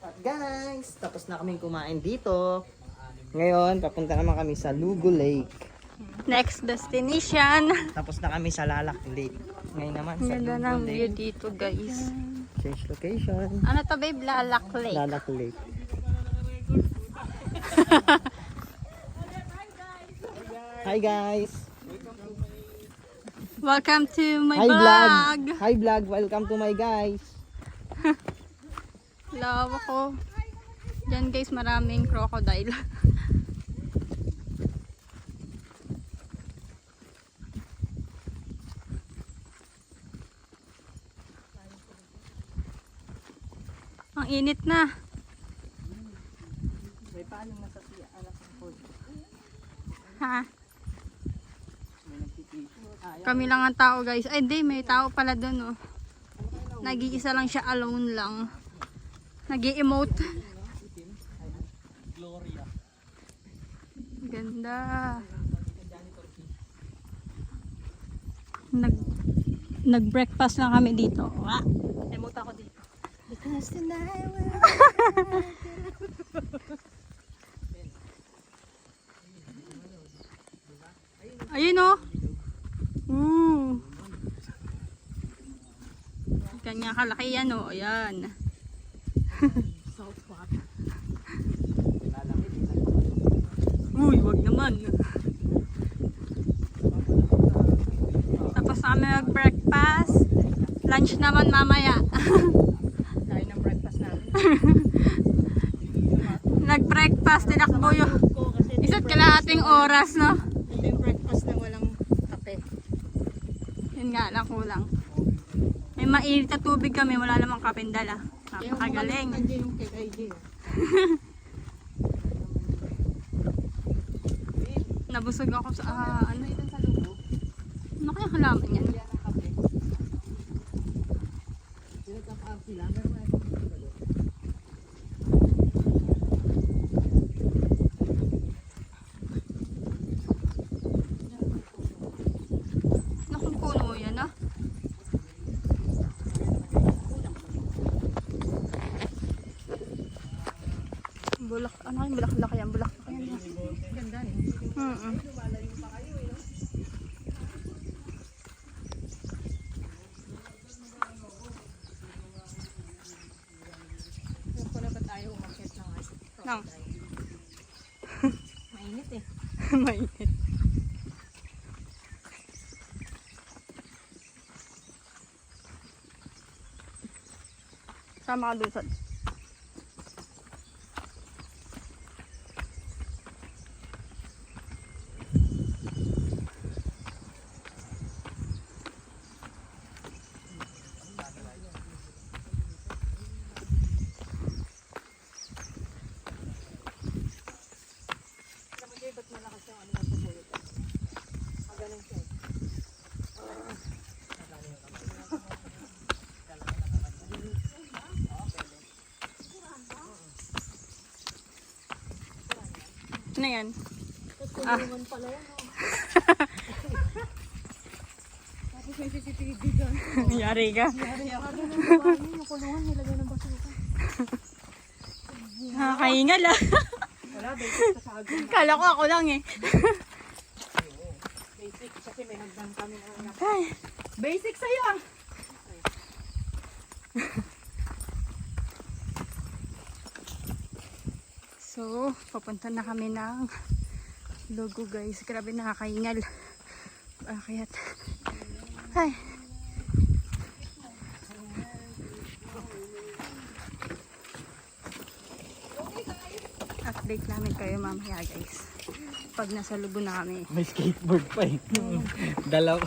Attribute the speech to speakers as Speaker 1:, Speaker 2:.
Speaker 1: At guys, tapos na kaming kumain dito. Ngayon, papunta naman kami sa Lugo Lake.
Speaker 2: Next destination.
Speaker 1: Tapos na kami sa Lalak Lake. Ngayon naman sa
Speaker 2: Ganda
Speaker 1: Lugo
Speaker 2: ng view
Speaker 1: Lake.
Speaker 2: dito, guys.
Speaker 1: Change location.
Speaker 2: Ano to, babe? Lalak Lake.
Speaker 1: Lalak Lake. Hi guys!
Speaker 2: Welcome to my
Speaker 1: Hi
Speaker 2: vlog.
Speaker 1: vlog! Hi vlog! Welcome to my guys!
Speaker 2: Lawa ko. Diyan guys, maraming crocodile. Ang init na.
Speaker 1: May paano na sa siya anak ng food?
Speaker 2: Ha?
Speaker 1: May nagtitipid.
Speaker 2: Kami lang ang tao guys. Ay hindi, may tao pala doon oh. Nag-iisa lang siya, alone lang. Nag-i-emote.
Speaker 1: Gloria.
Speaker 2: Ganda. Nag-breakfast lang kami dito. Emote ako dito.
Speaker 1: Because tonight will...
Speaker 2: Ayun oh. Kanya kalaki yan oh. Ayan. Uy, wag naman. Tapos kami mag-breakfast. Lunch naman mamaya.
Speaker 1: Kain ng breakfast namin.
Speaker 2: Nag-breakfast, tinakbo yun. Isa't kalahating oras, no?
Speaker 1: Ito yung breakfast na walang kape.
Speaker 2: Yun nga lang, kulang. May mainit na tubig kami, wala namang kapindala. Napakagaling.
Speaker 1: Nandiyan yung kay IJ.
Speaker 2: Nabusog ako sa, ano ito sa lugo? Ano kaya halaman yan? Nakong puno yan, ah. Bulak, ano yung bulak-bulak yan? Bulak-bulak yan.
Speaker 1: Ganda eh. Kung na ba tayo umakit ng ice?
Speaker 2: Nang.
Speaker 1: Mainit eh.
Speaker 2: Mainit. Sama ka dun sa...
Speaker 1: Ba't malakas yung ano na pupulot? Magaling siya eh.
Speaker 2: Ano yan?
Speaker 1: Kulungan pala yan oh. Tapos may CCTV dyan.
Speaker 2: Yari ka.
Speaker 1: Yari ako. Yung kulungan nilagay ng basura.
Speaker 2: Nakakahingal ah.
Speaker 1: Wala, basic ka sa agong.
Speaker 2: Kala ko ako lang eh.
Speaker 1: Basic kasi may hagdan kami na anak.
Speaker 2: Ay, basic sa'yo ah. So, papunta na kami ng Lugo guys. Grabe nakakahingal. Bakit? Ay. Update namin kayo mamaya guys. Pag nasa Lugo na kami.
Speaker 1: May skateboard pa eh. Dalaw.